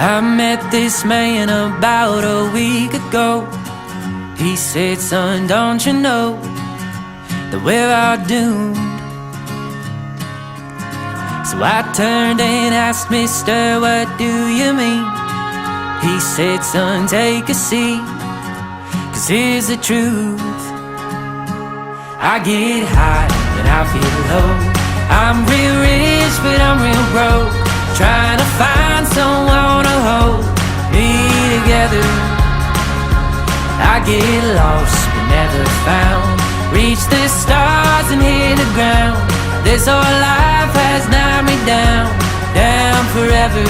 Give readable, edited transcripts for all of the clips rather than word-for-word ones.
I met this man about a week ago. He said, son, don't you know that we're all doomed? So I turned and asked, mister, what do you mean? He said, son, take a seat, 'cause here's the truth. I get high and I feel low. I'm real rich but I'm real broke, trying to find someone to hold me together. I get lost but never found, reach the stars and hit the ground. This whole life has knocked me down, down forever.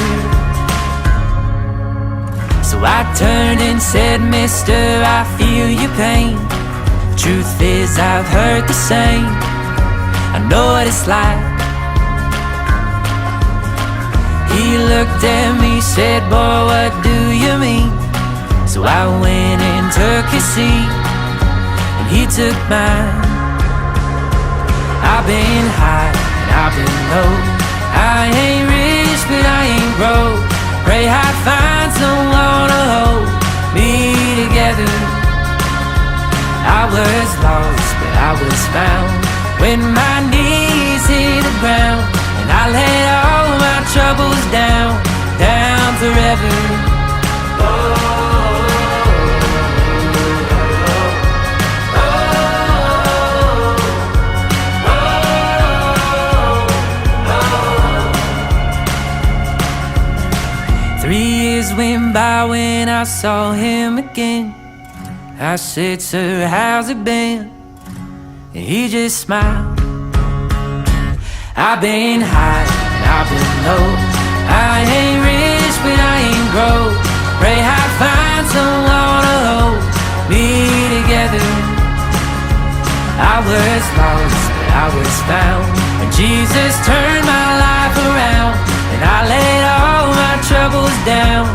So I turned and said, mister, I feel your pain. Truth is I've heard the same, I know what it's like. He looked at me, said, boy, what do you mean? So I went and took his seat, and he took mine. I've been high and I've been low, I ain't rich but I ain't broke. Pray I'd find someone to hold me together. I was lost but I was found, when my knees hit the ground, and I laid all my troubles down, down forever. Oh, 3 years went by when I saw him again. I said, sir, how's it been? And he just smiled. I've been high and I've been low, I ain't rich but I ain't broke. Pray I'd find someone to hold me together. I was lost but I was found, when Jesus turned my life around, and I laid all my troubles down,